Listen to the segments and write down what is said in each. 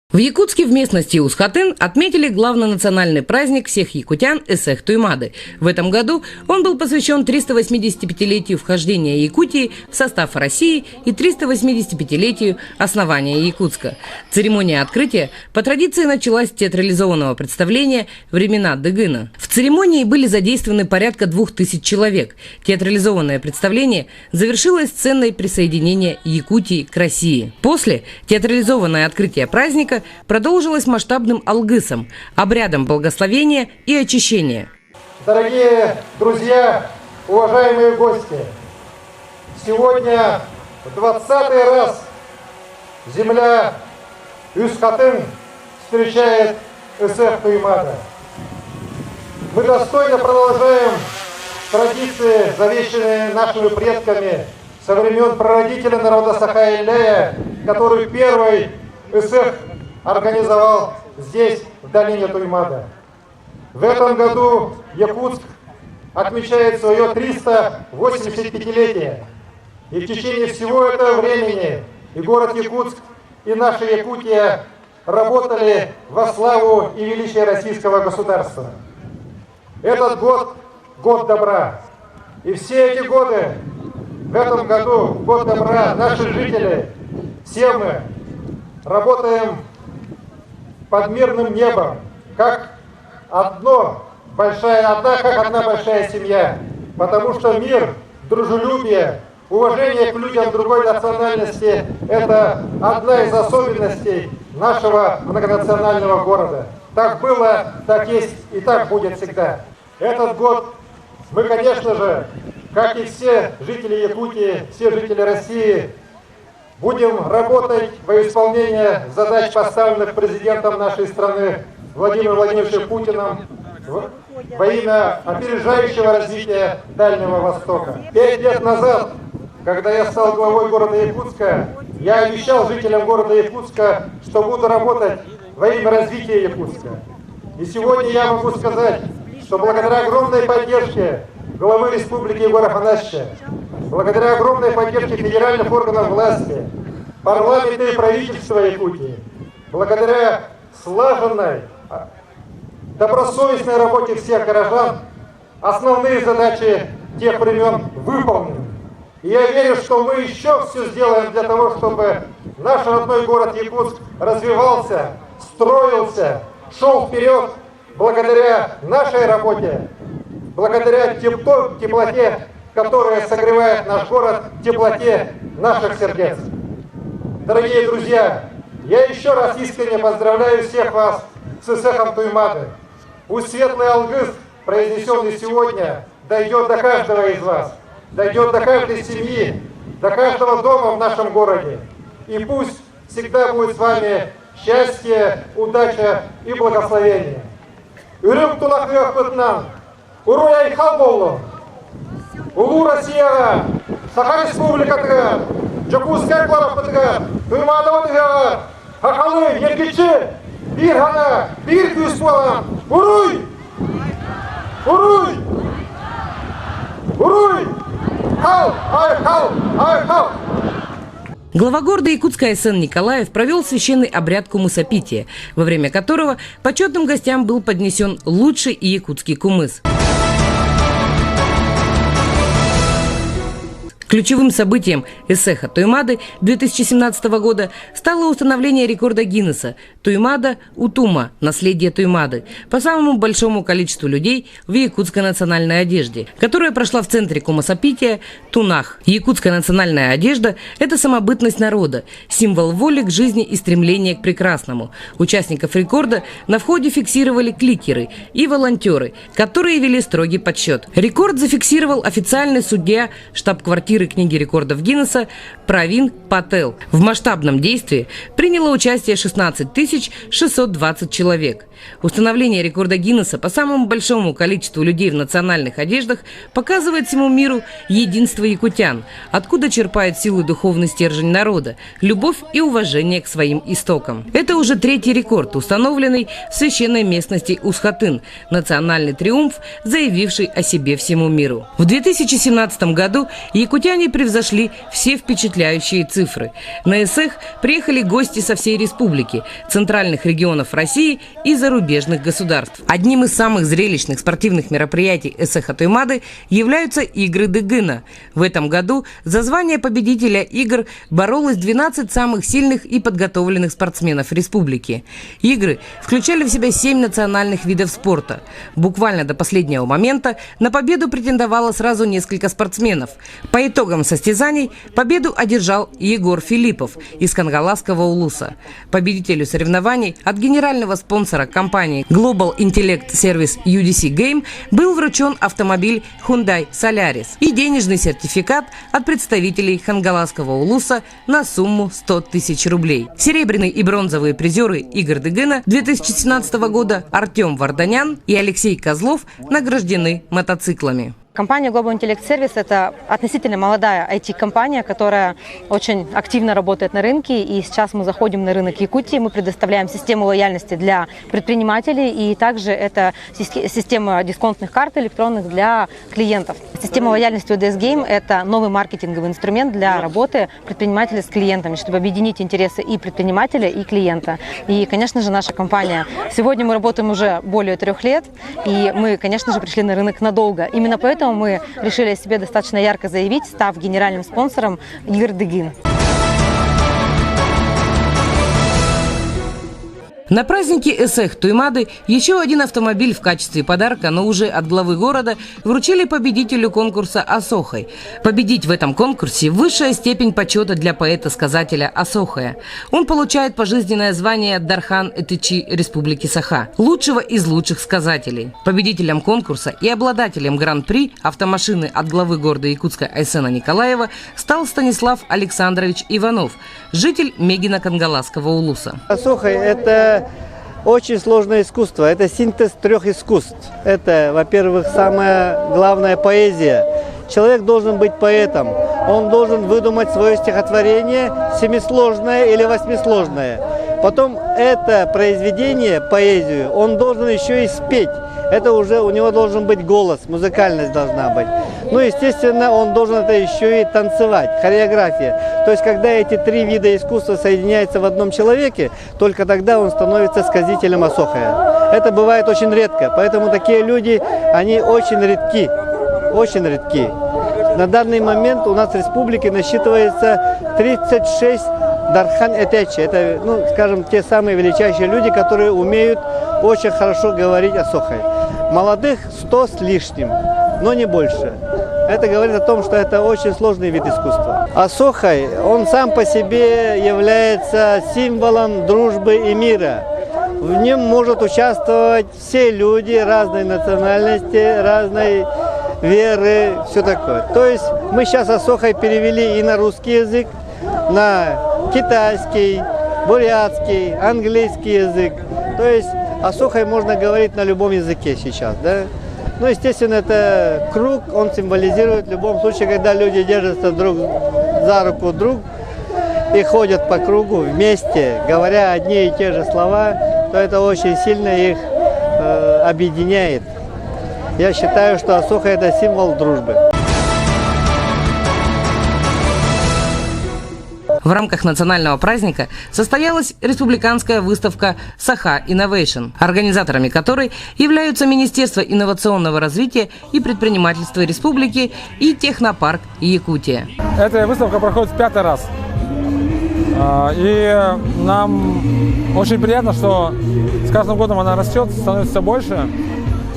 В Якутске в местности Усхатын отметили главный национальный праздник всех якутян Эсех Туймады. В этом году он был посвящен 385-летию вхождения Якутии в состав России и 385-летию основания Якутска. Церемония открытия по традиции началась с театрализованного представления «Времена Дыгына». В церемонии были задействованы порядка 2000 человек. Театрализованное представление завершилось сценой присоединения Якутии к России. После театрализованное открытие праздника продолжилось масштабным алгысом, обрядом благословения и очищения. Дорогие друзья, уважаемые гости, сегодня в 20-й раз земля Усхатын встречает Эсех Туймада. Мы достойно продолжаем традиции, завещанные нашими предками со времен прародителя народа Саха-Илляя, который первый Эсех организовал здесь, в долине Туймада. В этом году Якутск отмечает свое 385-летие. И в течение всего этого времени и город Якутск, и наша Якутия работали во славу и величие российского государства. Этот год – год добра. И все эти годы, в этом году, год добра, наши жители, все мы работаем под мирным небом, как одна большая семья, потому что мир, дружелюбие, уважение к людям другой национальности – это одна из особенностей нашего многонационального города. Так было, так есть и так будет всегда. Этот год мы, конечно же, как и все жители Якутии, все жители России, будем работать во исполнение задач, поставленных президентом нашей страны Владимиром Владимировичем Путиным во имя опережающего развития Дальнего Востока. 5 лет назад, когда я стал главой города Якутска, я обещал жителям города Якутска, что буду работать во имя развития Якутска. И сегодня я могу сказать, что благодаря огромной поддержке главы республики Егора Афанасьевича, благодаря огромной поддержке федеральных органов власти, парламента и правительства Якутии, благодаря слаженной, добросовестной работе всех горожан, основные задачи тех времен выполнены. И я верю, что мы еще все сделаем для того, чтобы наш родной город Якутск развивался, строился, шел вперед благодаря нашей работе, благодаря теплоте, которая согревает наш город, теплоте наших сердец. Дорогие друзья, я еще раз искренне поздравляю всех вас с Эсэхом Туймады. Пусть светлый алгыс, произнесенный сегодня, дойдет до каждого из вас, дойдет до каждой семьи, до каждого дома в нашем городе. И пусть всегда будет с вами счастье, удача и благословение. Үрім тулақлық бұтынан, Уру айхал болу, Улу Россияға, Саха Республикатыға, Жокускай Кларапытыға, Туймадыватыға, Хақалы, Ергечі, bir hana, bir küs bolan, Уруй! Уруй! Уруй! Хал! Ай, хал! Ай, хал! Глава города Якутска А.С.Н. Николаев провел священный обряд кумысопития, во время которого почетным гостям был поднесен лучший якутский кумыс. Ключевым событием Эсэха Туймады 2017 года стало установление рекорда Гиннесса «Туймада Утума. Наследие Туймады» по самому большому количеству людей в якутской национальной одежде, которая прошла в центре кумысопития Тунах. Якутская национальная одежда – это самобытность народа, символ воли к жизни и стремления к прекрасному. Участников рекорда на входе фиксировали кликеры и волонтеры, которые вели строгий подсчет. Рекорд зафиксировал официальный судья штаб-квартиры книги рекордов Гиннесса Правин Пател. В масштабном действии приняло участие 16 620 человек. Установление рекорда Гиннесса по самому большому количеству людей в национальных одеждах показывает всему миру единство якутян, откуда черпает силу духовный стержень народа, любовь и уважение к своим истокам. Это уже третий рекорд, установленный в священной местности Усхатын, национальный триумф, заявивший о себе всему миру. В 2017 году якутяне превзошли все впечатляющие цифры. На Эсэх приехали гости со всей республики, центральных регионов России и зарубежных государств. Одним из самых зрелищных спортивных мероприятий Эсэха Туймады являются игры Дыгына. В этом году за звание победителя игр боролось 12 самых сильных и подготовленных спортсменов республики. Игры включали в себя 7 национальных видов спорта. Буквально до последнего момента на победу претендовало сразу несколько спортсменов. По итогам состязаний победу одержал Егор Филиппов из Кангаласского улуса. Победителю соревнований от генерального спонсора компании Global Intellect Service UDC Game был вручен автомобиль Hyundai Solaris и денежный сертификат от представителей Хангаласского улуса на сумму 100 тысяч рублей. Серебряные и бронзовые призеры игр Дыгына 2017 года Артем Варданян и Алексей Козлов награждены мотоциклами. Компания Global Intellect Service – это относительно молодая IT-компания, которая очень активно работает на рынке. И сейчас мы заходим на рынок Якутии, мы предоставляем систему лояльности для предпринимателей. И также это система дисконтных карт электронных для клиентов. Система лояльности ODS Game – это новый маркетинговый инструмент для работы предпринимателей с клиентами, чтобы объединить интересы и предпринимателя, и клиента. И, конечно же, наша компания. Сегодня мы работаем уже более 3 лет, и мы, конечно же, пришли на рынок надолго. Именно поэтому мы решили о себе достаточно ярко заявить, став генеральным спонсором игр Дыгын. На празднике Эсэх Туймады еще один автомобиль в качестве подарка, но уже от главы города, вручили победителю конкурса Асохой. Победить в этом конкурсе – высшая степень почета для поэта-сказателя Асохая. Он получает пожизненное звание Дархан Этычи Республики Саха, лучшего из лучших сказателей. Победителем конкурса и обладателем гран-при автомашины от главы города Якутска А.С.Н. Николаева стал Станислав Александрович Иванов, житель Мегино-Кангаласского улуса. Асохай – это очень сложное искусство. Это синтез 3 искусств. Это, во-первых, самая главная поэзия. Человек должен быть поэтом. Он должен выдумать свое стихотворение, семисложное или восьмисложное. Потом это произведение, поэзию, он должен еще и спеть. Это уже у него должен быть голос, музыкальность должна быть. Ну, естественно, он должен это еще и танцевать, хореография. То есть, когда эти 3 вида искусства соединяются в одном человеке, только тогда он становится сказителем Асохая. Это бывает очень редко, поэтому такие люди, они очень редки, очень редки. На данный момент у нас в республике насчитывается 36 Дархан Этычи. Это, ну, скажем, те самые величайшие люди, которые умеют очень хорошо говорить о Сохой. Молодых 100 с лишним, но не больше. Это говорит о том, что это очень сложный вид искусства. А Сохой, он сам по себе является символом дружбы и мира. В нем могут участвовать все люди разной национальности, разной веры, все такое. То есть мы сейчас Асохой перевели и на русский язык, на китайский, бурятский, английский язык. То есть Асохой можно говорить на любом языке сейчас, да? Ну, естественно, это круг, он символизирует в любом случае, когда люди держатся друг за руку друг и ходят по кругу вместе, говоря одни и те же слова, то это очень сильно их объединяет. Я считаю, что Асоха – это символ дружбы. В рамках национального праздника состоялась республиканская выставка «Саха Innovation», организаторами которой являются Министерство инновационного развития и предпринимательства республики и Технопарк Якутия. Эта выставка проходит в 5-й раз. И нам очень приятно, что с каждым годом она растет, становится все больше.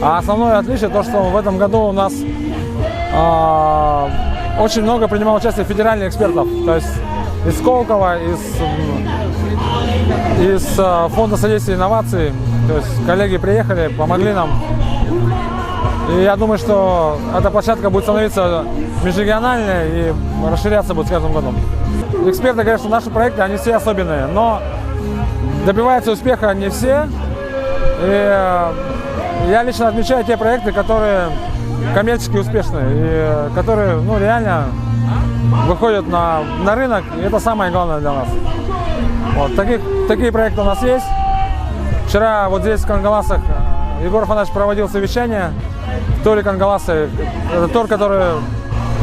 А основное отличие то, что в этом году у нас очень много принимало участие федеральных экспертов. То есть из Сколково, из Фонда содействия инноваций. То есть коллеги приехали, помогли нам. И я думаю, что эта площадка будет становиться межрегиональной и расширяться будет с каждым годом. Эксперты говорят, что наши проекты, они все особенные, но добиваются успеха не все. И я лично отмечаю те проекты, которые коммерчески успешны и которые реально выходят на рынок, и это самое главное для нас. Вот, такие проекты у нас есть. Вчера вот здесь в Кангаласах Егор Афанасьевич проводил совещание в Торе Кангаласы. Это Тор, который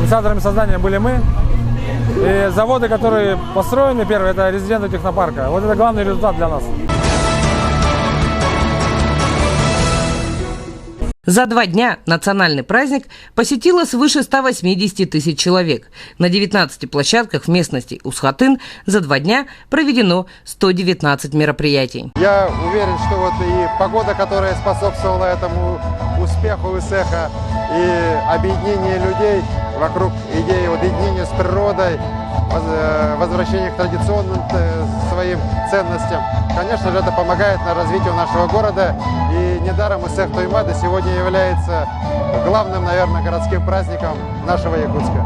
инициаторами создания были мы. И заводы, которые построены первые, это резиденты технопарка. Вот это главный результат для нас. За 2 дня национальный праздник посетило свыше 180 тысяч человек. На 19 площадках в местности Усхатын за 2 дня проведено 119 мероприятий. Я уверен, что вот и погода, которая способствовала этому успеху ИСЭХа, и объединение людей вокруг идеи единения с природой, возвращения к традиционным своим ценностям. Конечно же, это помогает на развитию нашего города. И недаром ИСЭХ Туймады сегодня является главным, наверное, городским праздником нашего Якутска.